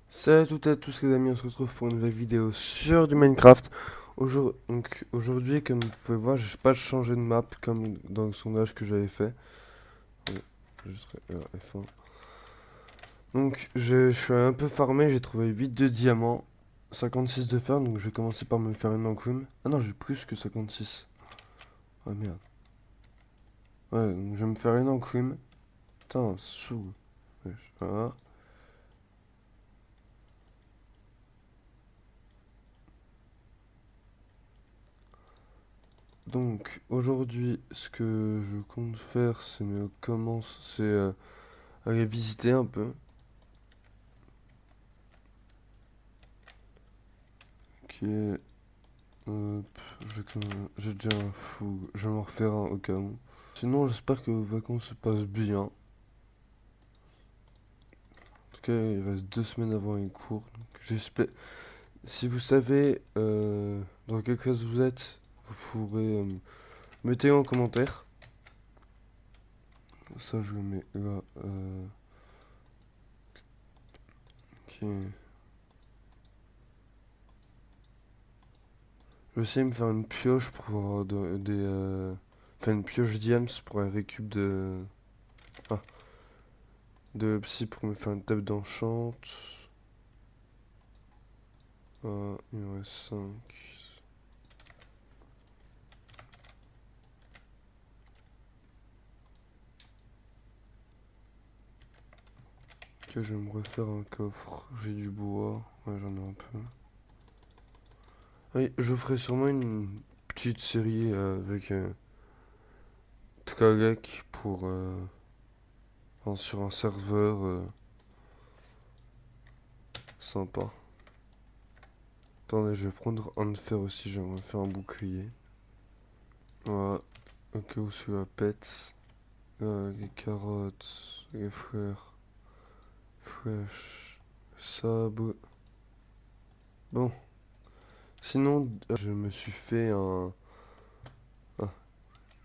Salut à toutes et à tous les amis, on se retrouve pour une nouvelle vidéo sur du Minecraft. Aujourd'hui, comme vous pouvez voir, j'ai pas changé de map comme dans le sondage que j'avais fait. Ouais, F1. Donc je suis un peu farmé, j'ai trouvé 8 de diamants, 56 de fer, donc je vais commencer par me faire une enclume. Ah non, j'ai plus que 56. Ah merde. Ouais, donc je vais me faire une enclume. Putain, sous. Voilà. Donc aujourd'hui, ce que je compte faire, c'est aller visiter un peu. Ok, j'ai déjà un fou, je vais m'en refaire un au cas où. Sinon, j'espère que vos vacances se passent bien. En tout cas, il reste 2 semaines avant les cours. Donc j'espère. Si vous savez dans quelle classe vous êtes, vous pourrez mettez en commentaire. Ça, je le mets là. Ok. Je vais essayer de me faire une pioche pour avoir enfin, une pioche diams pour la récup Ah, de psy pour me faire une table d'enchant. Il en reste 5. Ok, je vais me refaire un coffre. J'ai du bois. Ouais, j'en ai un peu. Oui, je ferai sûrement une petite série avec Tkagak enfin, sur un serveur sympa. Attendez, je vais prendre un de fer aussi. J'aimerais faire un bouclier. Voilà. Au cas où celui-là pète. Les carottes, les fleurs, fraîches, sable. Bon. Sinon, je me suis fait ah,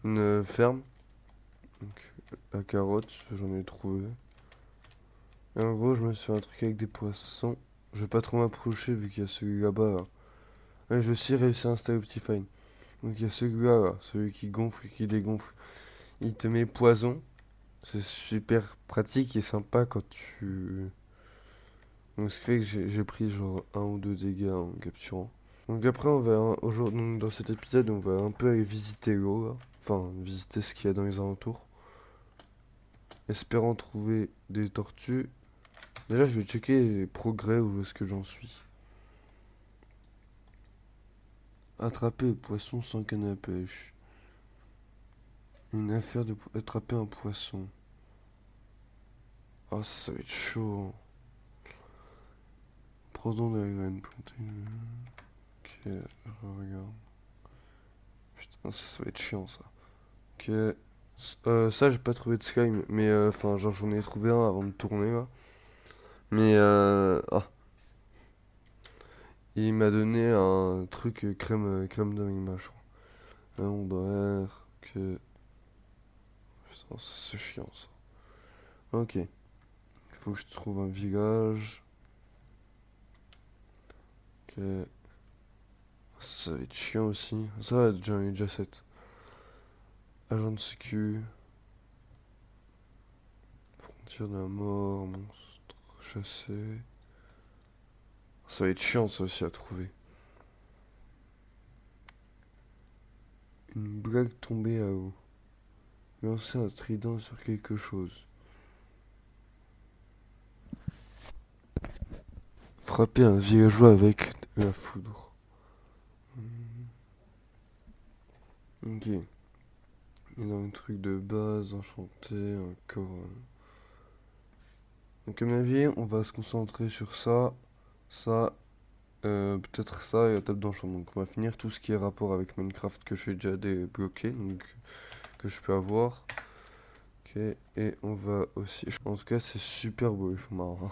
une ferme. Donc, la carotte, j'en ai trouvé. Et en gros, je me suis fait un truc avec des poissons. Je vais pas trop m'approcher vu qu'il y a celui là-bas. Là. Ouais, j'ai aussi réussi à installer Optifine. Donc il y a celui-là, là, celui qui gonfle et qui dégonfle. Il te met poison. C'est super pratique et sympa quand tu. Donc ce qui fait que j'ai pris genre 1 ou 2 dégâts en capturant. Donc après, aujourd'hui, donc, dans cet épisode, on va un peu aller visiter l'eau, là. Enfin, visiter ce qu'il y a dans les alentours. Espérant trouver des tortues. Déjà, je vais checker les progrès où est-ce que j'en suis. Attraper le poisson sans canne à pêche. Une affaire de attraper un poisson. Ah, ça va être chaud. Prends-en de la graine, planter une. Ok, je regarde. Putain, ça va être chiant ça. Ok. Ça, j'ai pas trouvé de slime, mais enfin, genre j'en ai trouvé un avant de tourner là. Mais il m'a donné un truc crème de lima, je crois. Un ombre, que. Putain, c'est chiant ça. Ok. Il faut que je trouve un village. Ok. Ça va être chiant aussi. Ça va, j'en ai déjà 7. Agent de sécu. Frontière de la mort. Monstre chassé. Ça va être chiant ça aussi à trouver. Une blague tombée à eau. Lancer un trident sur quelque chose. Frapper un villageois avec la foudre. Ok. Et dans un truc de base, enchanté, encore. Donc à mon avis, on va se concentrer sur ça, ça, peut-être ça et la table d'enchantement. Donc on va finir tout ce qui est rapport avec Minecraft que j'ai déjà débloqué, donc que je peux avoir. Ok, et on va aussi. En tout cas, c'est super beau, il faut marrant.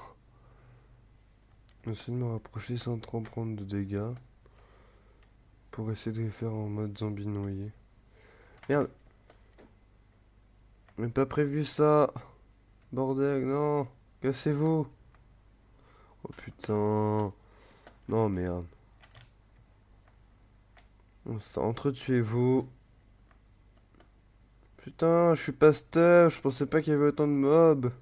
J'essaie de me rapprocher sans trop prendre de dégâts pour essayer de les faire en mode zombie noyé. Merde, mais pas prévu ça. Bordel, non, cassez-vous. Oh putain. Non, merde. Entretuez-vous. Putain, je suis pasteur, je pensais pas qu'il y avait autant de mobs.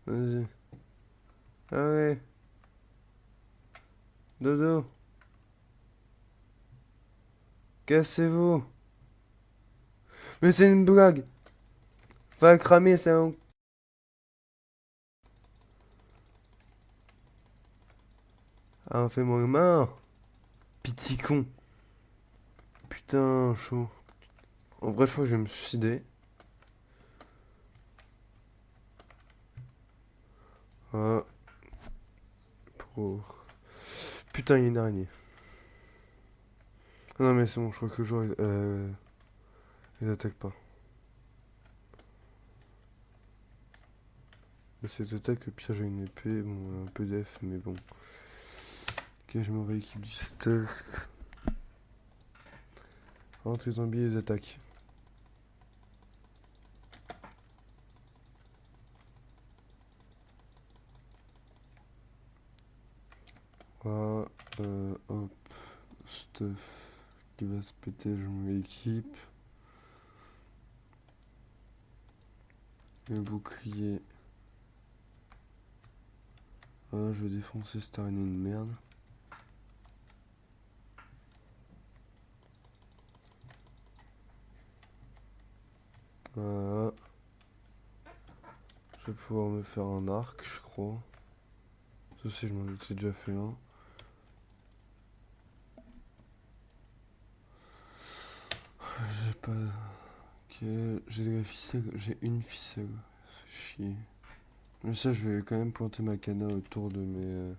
Vas-y. Ah ouais. Dodo. Cassez-vous. Mais c'est une blague. Va cramer, c'est un... Ah, fais-moi marre. Petit con. Putain, chaud. En vrai, je crois que je vais me suicider. Ah, pour... Putain, il y a une araignée. Non, mais c'est bon, je crois que le joueur, ils attaquent pas. Ces attaques, au pire, j'ai une épée, bon, un peu d'F, mais bon. Ok, je me rééquipe du stuff. Entre les zombies, ils attaquent. Voilà, hop, stuff qui va se péter, je me rééquipe. Le bouclier. Ah, je vais défoncer cette araignée de merde. Voilà. Je vais pouvoir me faire un arc, je crois. Ça aussi, je m'en ai déjà fait un. J'ai pas... Ok, j'ai de la ficelle, j'ai une ficelle. Ça fait chier. Mais ça, je vais quand même planter ma cana autour de mes...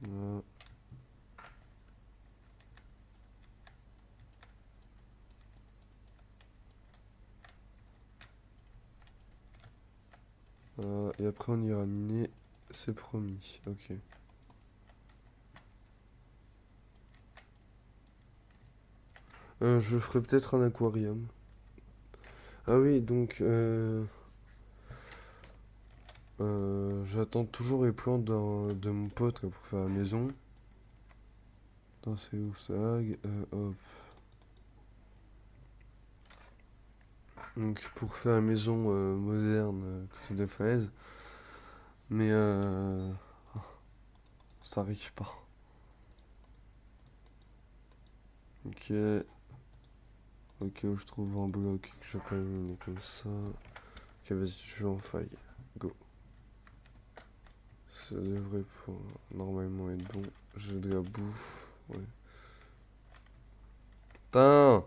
Voilà. Et après, on ira miner, c'est promis. Ok. Je ferai peut-être un aquarium. Ah oui, donc... j'attends toujours les plans de mon pote là, pour faire la maison. Attends, c'est où ça? Hop. Donc pour faire la maison moderne côté des falaises. Mais ça arrive pas. Ok. Ok, où je trouve un bloc que je peux miner comme ça. Ok, vas-y, je vais en faille. Go. Ça devrait normalement être bon. J'ai de la bouffe. Ouais. Putain!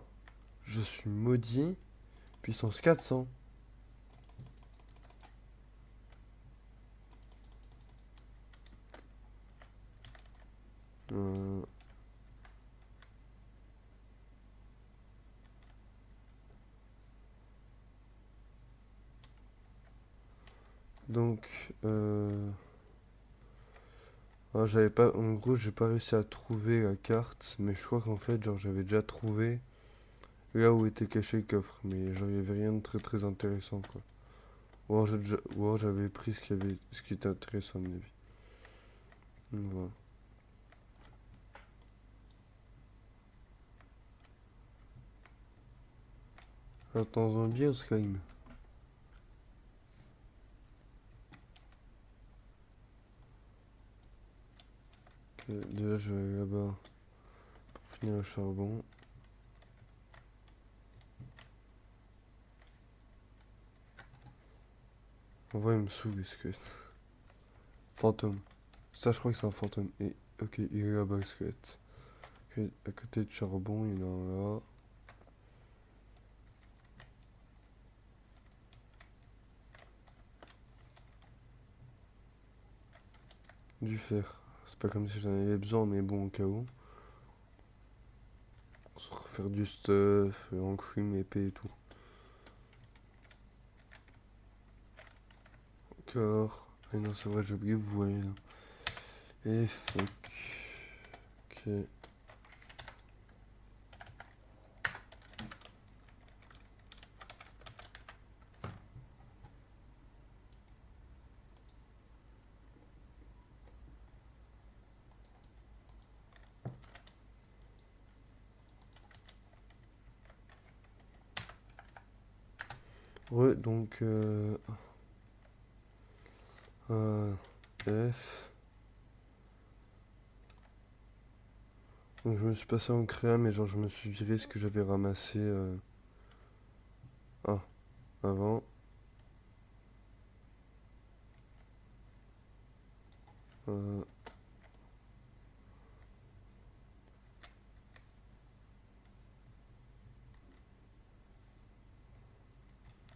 Je suis maudit. Puissance 400. Euh, donc, j'avais pas, en gros, j'ai pas réussi à trouver la carte, mais je crois qu'en fait, genre, j'avais déjà trouvé là où était caché le coffre, mais genre, il y avait rien de très très intéressant, quoi. Ou alors j'avais pris ce ce qui était intéressant, à mon avis. Donc, voilà. Attends-en bien, Skyrim. Ok, déjà, je vais aller là-bas pour finir le charbon. En vrai, il me saoule, les squelettes. Fantôme. Ça, je crois que c'est un fantôme. Et, ok, il est là-bas, le squelette. Ok, à côté de charbon, il y en a un là. Du fer. C'est pas comme si j'en avais besoin, mais bon, au cas où. Se refaire du stuff, enclume, épée et tout. Encore. Ah non, c'est vrai, j'ai oublié, vous voyez là. Et fuck. Ok. Ouais, donc euh, F. Donc je me suis passé en créa, mais genre je me suis viré ce que j'avais ramassé ah, avant. Euh,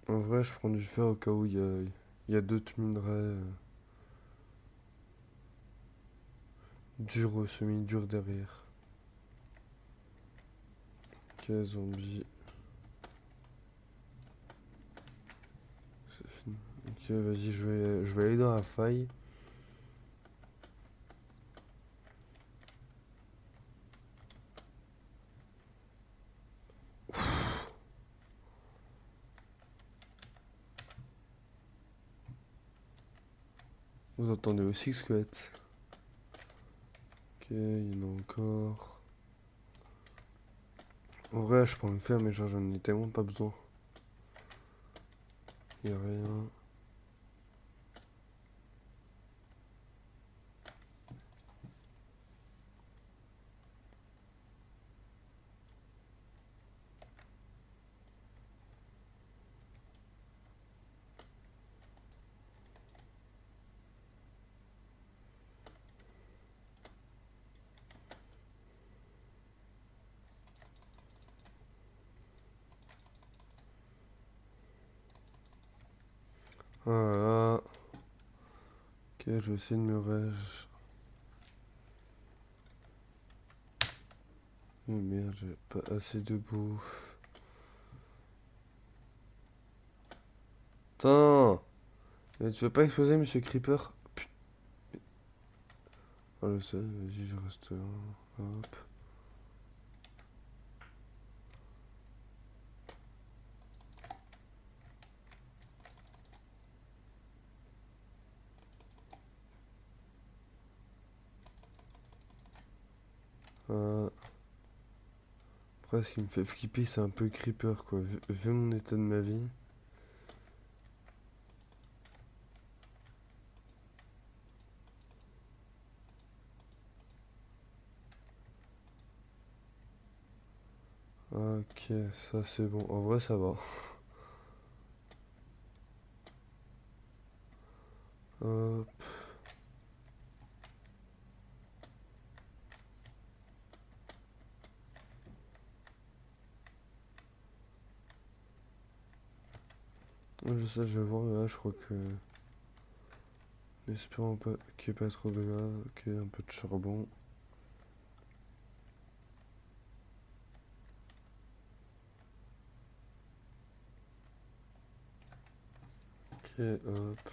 En vrai, je prends du fer au cas où il y a d'autres minerais durs ou semi-durs derrière. Ok, zombie, c'est fini. Ok, vas-y, je vais aller dans la faille. Vous entendez aussi que squelette. Ok, il y en a encore. En vrai, je peux en faire, mais genre j'en ai tellement pas besoin. Y a rien. Voilà. Ok, je vais essayer de me rage. Oh merde, j'ai pas assez de bouffe. Putain! Mais tu veux pas exploser, monsieur Creeper? Putain. Oh le seul, vas-y, je reste là. Hop. Euh, Après, ce qui me fait flipper, c'est un peu Creeper, quoi. Vu mon état de ma vie. Ok, ça c'est bon. En vrai, ça va. Hop. Je sais, je vais voir là, je crois que. Espérons pas qu'il n'y ait pas trop de là. Ok, un peu de charbon. Ok, hop.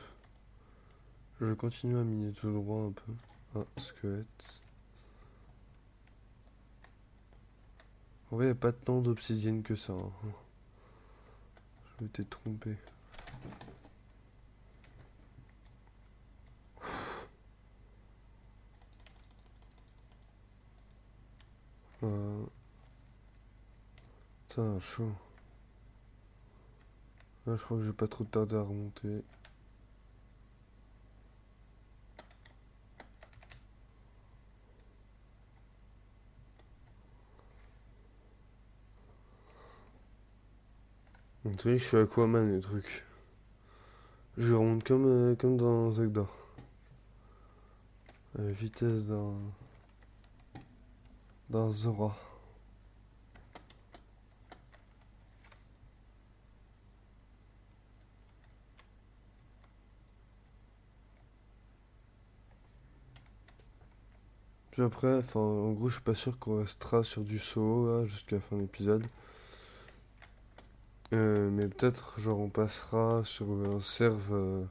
Je vais continuer à miner tout droit un peu. Ah, squelette. En vrai, il n'y a pas tant d'obsidienne que ça, hein. Je m'étais trompé. Euh, Putain, chaud. Ah, je crois que je vais pas trop tarder à remonter. Donc, tu sais, je suis Aquaman, le truc. Je remonte comme dans Zelda. Vitesse d'un Zora. Puis après, enfin, en gros, je suis pas sûr qu'on restera sur du solo là jusqu'à la fin de l'épisode. Mais peut-être, genre, on passera sur un serve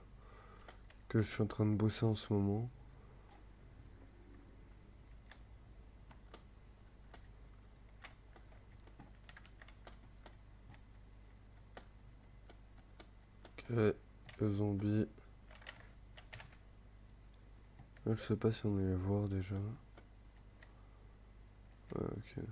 que je suis en train de bosser en ce moment. Ok, le zombie. Je sais pas si on allait voir déjà. Ouais, ok.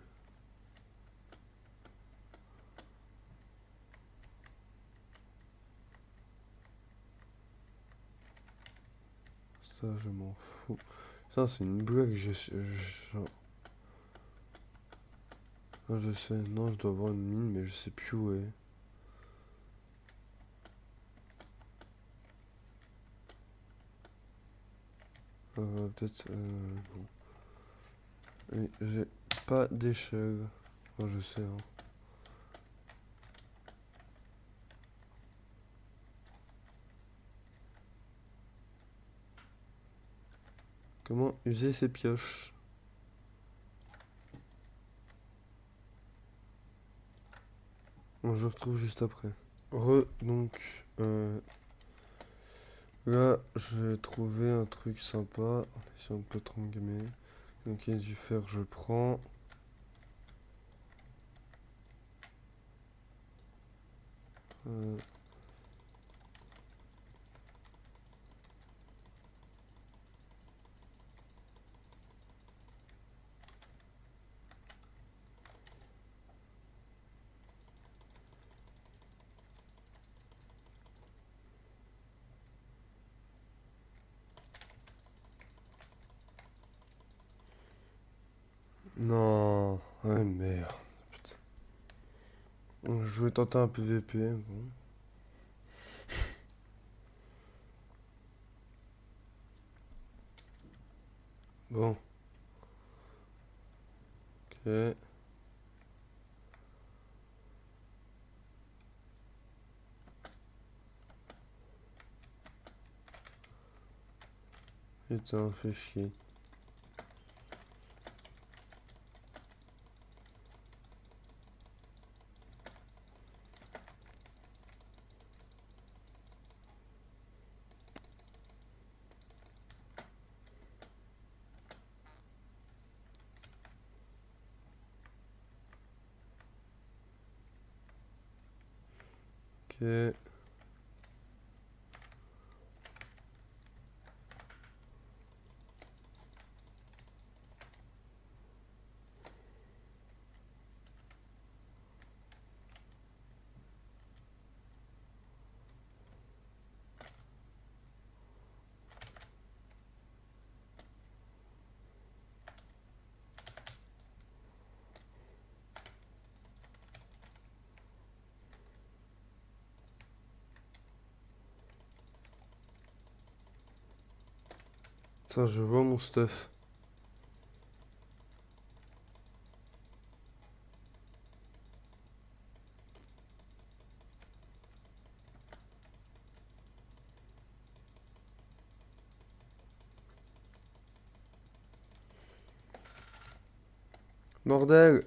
Ça, je m'en fous. Ça, c'est une blague. Ah, je sais. Non, je dois avoir une mine, mais je sais plus où elle est. Peut-être... bon. Oui, j'ai pas d'échelle. Oh, je sais, hein. Comment user ces pioches? Bon, je retrouve juste après. Donc, là, j'ai trouvé un truc sympa. Si on peut gamer. Donc, il y a du fer, je prends. Euh, non. Ouais, merde. Putain. Je vais tenter un PVP. Bon. Bon. Ok. Putain, fait chier. Ok. Ça, je vois mon stuff. Bordel!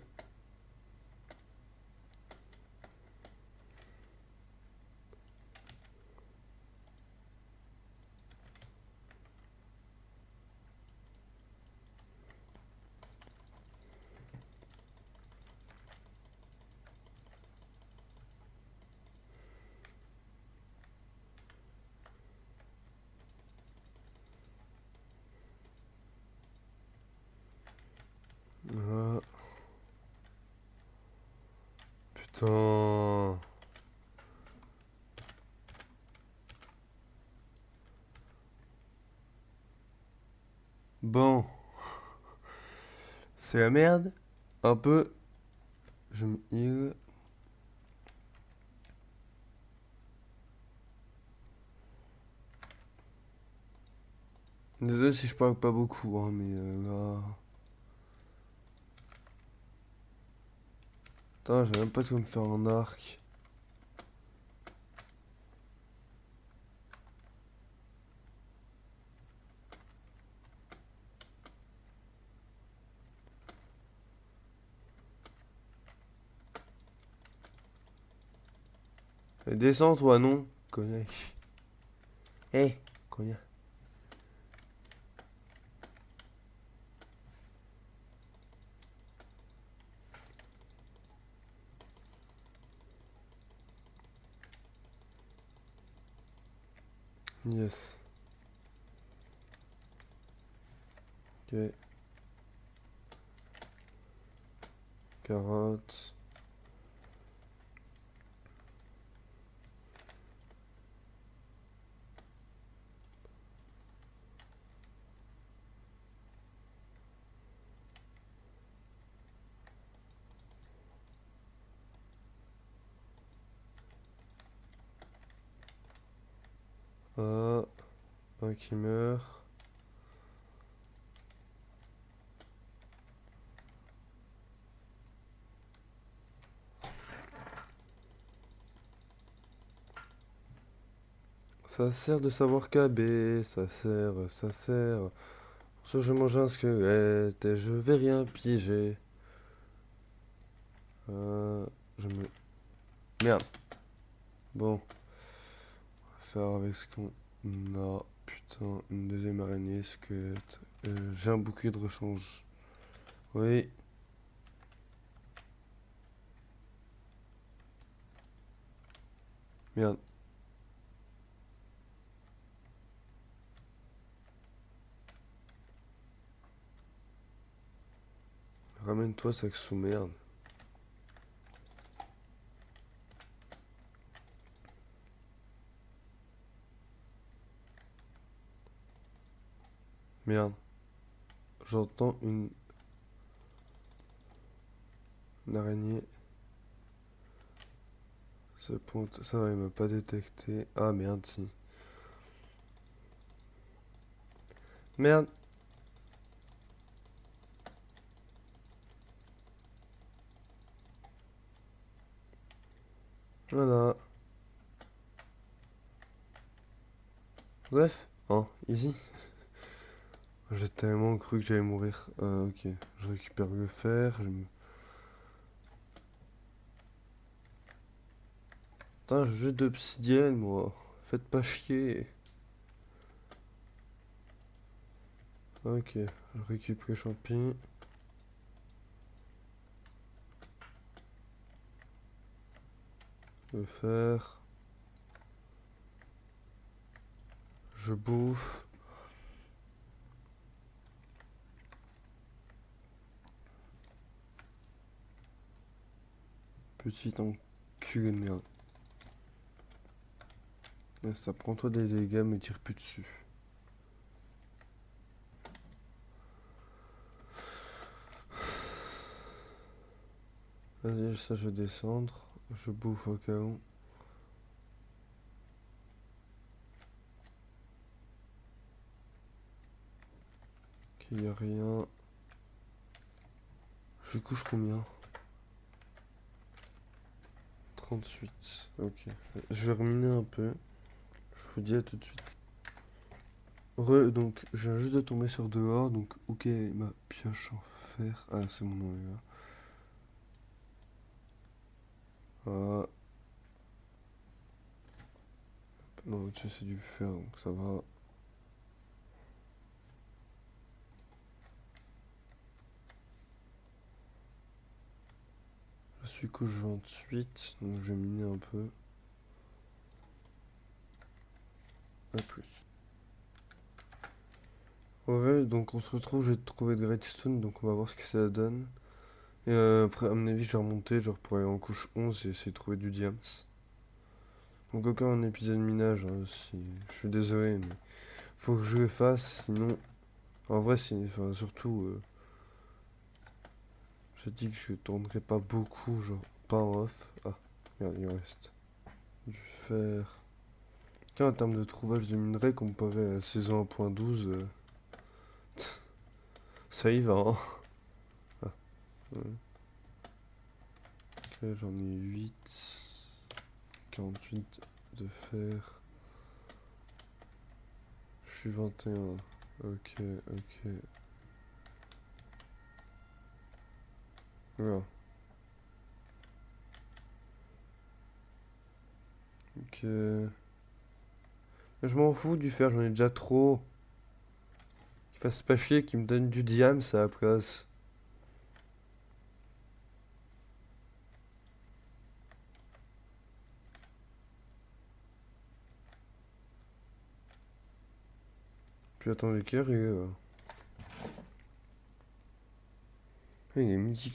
Ah, putain. Bon. C'est la merde. Un peu. Je me heal. Désolé si je parle pas beaucoup, hein, mais là... Putain, j'ai même pas de quoi me faire un arc. Descends, toi, non? Connais. Eh, connais. Yes. Ok. Carotte. Ah, un qui meurt. Ça sert de savoir caber, ça sert, ça sert. Soit je mange un squelette et je vais rien piger. Euh, je me... Merde. Bon, on va faire avec ce qu'on a. Putain, une deuxième araignée, squelette. J'ai un bouquet de rechange. Oui. Merde. Ramène-toi, sac sous merde. Merde. J'entends une araignée se pointe. Ça va, il m'a pas détecté. Ah merde, si. Merde. Voilà. Bref. Hein, easy. J'ai tellement cru que j'allais mourir. Ok. Je récupère le fer. Putain, j'ai juste d'obsidienne, moi. Faites pas chier. Ok. Je récupère les champignons. Le fer. Je bouffe. Petit enculé de merde. Ouais, ça prend toi des dégâts, mais tire plus dessus. Vas-y, ça je vais descendre. Je bouffe au cas où. Qu'il y a rien. Je couche combien? 38. Ok. Je vais reminer un peu. Je vous dis à tout de suite. Donc je viens juste de tomber sur dehors. Donc, ok, ma pioche en fer. Ah, c'est mon nom, là. Ah, non, au-dessus c'est du fer, donc ça va. Je suis couche 28, donc je vais miner un peu. À plus. Ouais, donc on se retrouve, j'ai trouvé de Redstone, donc on va voir ce que ça donne. Et après, à mon avis, je vais remonter, genre pour aller en couche 11 et essayer de trouver du diams. Donc aucun épisode minage, hein, si... je suis désolé, mais faut que je le fasse, sinon... En vrai, enfin, surtout, j'ai dit que je tournerai pas beaucoup, genre pas en off. Ah, merde, il reste du fer. En termes de trouvage de minerais, comparé à saison 1.12, ça y va, hein. Ah, ouais. Ok, j'en ai 8. 48 de fer. Je suis 21. Ok, ok. Voilà. Ok. Je m'en fous du fer, j'en ai déjà trop. Qu'il fasse pas chier, qu'il me donne du diams à la place. Puis attendez, quelle heure il est là? Ah, il est midi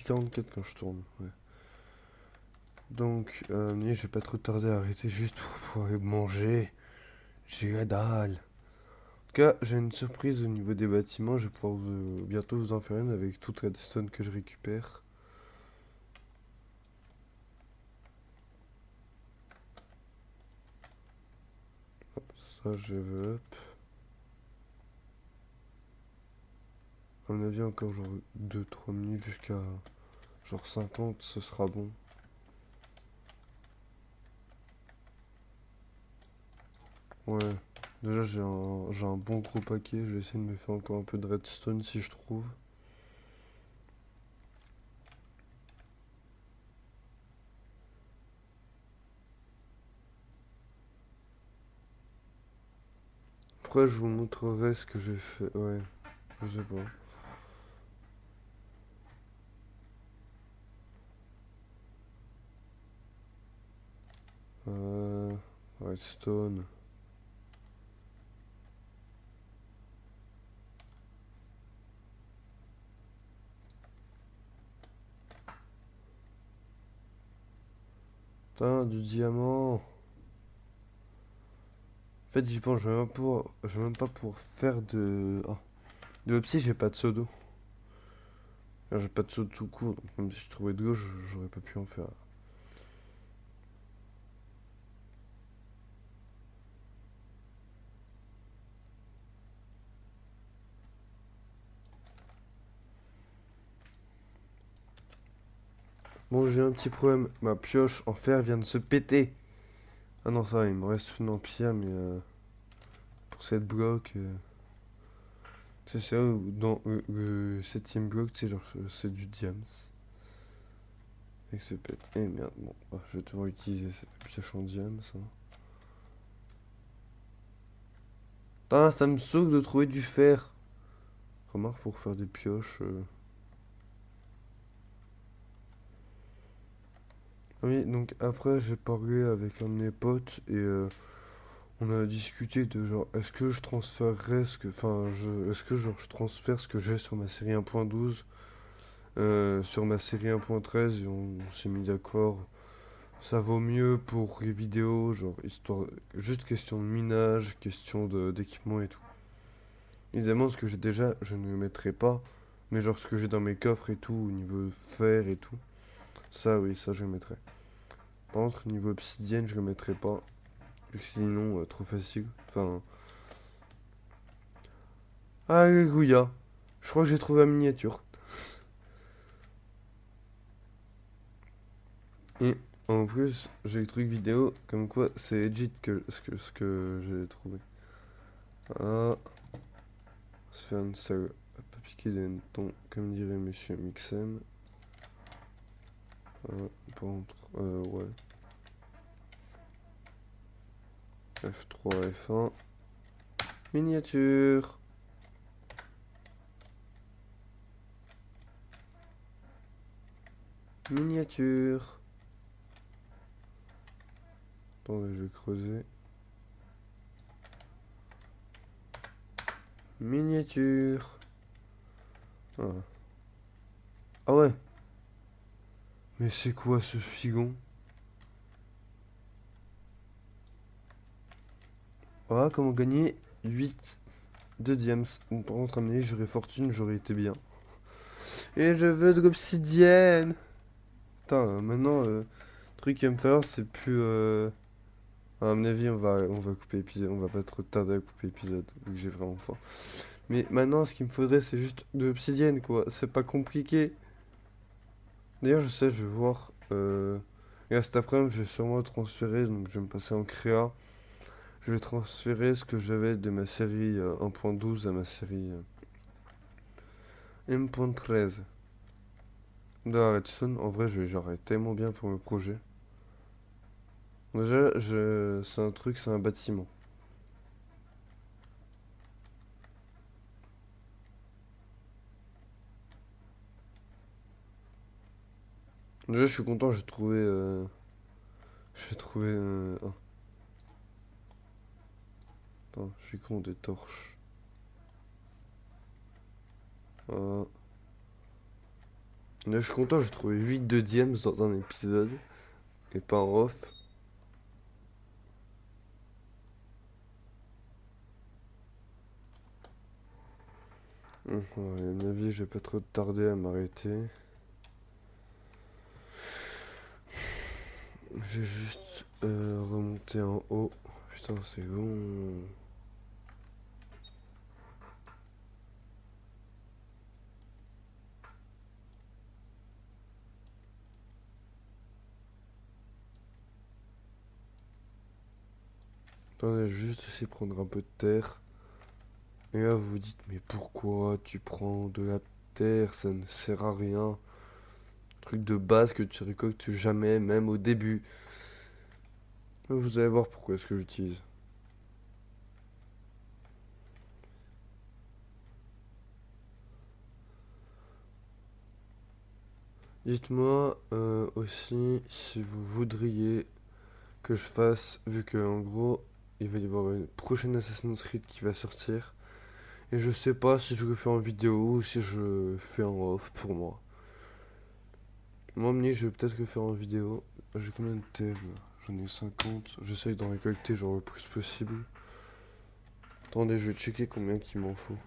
44 quand je tourne. Ouais. Donc, mais je vais pas trop tarder à arrêter juste pour pouvoir aller manger. J'ai la dalle. En tout cas, j'ai une surprise au niveau des bâtiments. Je vais pouvoir bientôt vous en faire une avec toute la stone que je récupère. Ça, je veux up. À mon avis, encore genre 2-3 minutes jusqu'à genre 50, ce sera bon. Ouais. Déjà, j'ai un bon gros paquet. Je vais essayer de me faire encore un peu de redstone si je trouve. Après, je vous montrerai ce que j'ai fait. Ouais, je sais pas. Euh, redstone. Putain, du diamant. En fait, j'y pense, je vais même pas pouvoir faire de. Ah, de Opsi, j'ai pas de pseudo. J'ai pas de pseudo tout court, donc même si je trouvais de gauche, j'aurais pas pu en faire. Bon, j'ai un petit problème. Ma pioche en fer vient de se péter. Ah non, ça va, il me reste une en pierre, mais pour cette bloc. C'est ça, dans le septième bloc, tu sais, genre, c'est du diams. Et que se pète. Eh merde, bon, je vais devoir utiliser cette pioche en diams. Hein. Ah, ça me saoule de trouver du fer. Remarque, pour faire des pioches. Ah oui, donc après, j'ai parlé avec un de mes potes et on a discuté de genre, est-ce que je transférerais ce que. Enfin, est-ce que genre, je transfère ce que j'ai sur ma série 1.12 sur ma série 1.13 et on s'est mis d'accord. Ça vaut mieux pour les vidéos, genre, histoire. Juste question de minage, question d'équipement et tout. Évidemment, ce que j'ai déjà, je ne le mettrai pas. Mais genre, ce que j'ai dans mes coffres et tout, au niveau fer et tout. Ça, oui, ça, je le mettrai. Par contre, au niveau obsidienne, je le mettrai pas. Vu que sinon, trop facile. Enfin. Alléluia. Je crois que j'ai trouvé la miniature. Et en plus, j'ai le truc vidéo, comme quoi c'est legit ce que j'ai trouvé. Ah. Se faire une salle à pas piquer des hannetons, comme dirait Monsieur Mixem. Par contre, ouais. F3, F1. Miniature. Miniature. Attendez, je vais creuser. Miniature. Ah, ah ouais. Mais c'est quoi ce figon? Voilà comment gagner 8 de diams. Bon, par contre, à mon avis, j'aurais fortune, j'aurais été bien. Et je veux de l'obsidienne. Putain, maintenant, le truc qu'il va me falloir, c'est plus. À mon avis, on va couper l'épisode. On va pas trop tarder à couper l'épisode, vu que j'ai vraiment faim. Mais maintenant, ce qu'il me faudrait, c'est juste de l'obsidienne, quoi. C'est pas compliqué. D'ailleurs, je sais, je vais voir. Et là, cet après-midi, je vais sûrement transférer. Donc, je vais me passer en créa. Je vais transférer ce que j'avais de ma série 1.12 à ma série 1.13. De la Redstone, en vrai, j'aurais tellement bien pour le projet. Déjà, c'est un truc, c'est un bâtiment. Déjà, je suis content, j'ai trouvé. J'ai trouvé. Oh, attends, je suis con, des torches. Euh, Là, je suis content, j'ai trouvé 8 de diams dans un épisode. Et pas en off. Ouais, à mon avis, je vais pas trop tarder à m'arrêter. J'ai juste remonté en haut. putain, c'est long. Attendez, juste essayer de prendre un peu de terre. Et là, vous vous dites, mais pourquoi tu prends de la terre? Ça ne sert à rien. Truc de base que tu récoltes jamais, même au début. Vous allez voir pourquoi est-ce que j'utilise. Dites-moi aussi si vous voudriez que je fasse, vu que en gros, il va y avoir une prochaine Assassin's Creed qui va sortir. Et je sais pas si je le fais en vidéo ou si je fais en off pour moi. Moi, je vais peut-être le faire en vidéo. J'ai combien de terres là? J'en ai 50. J'essaye d'en récolter genre le plus possible. Attendez, je vais checker combien qu'il m'en faut.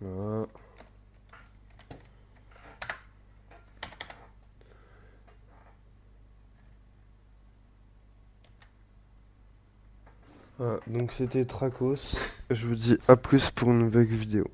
Voilà. Voilà, donc c'était Tracos. Je vous dis à plus pour une nouvelle vidéo.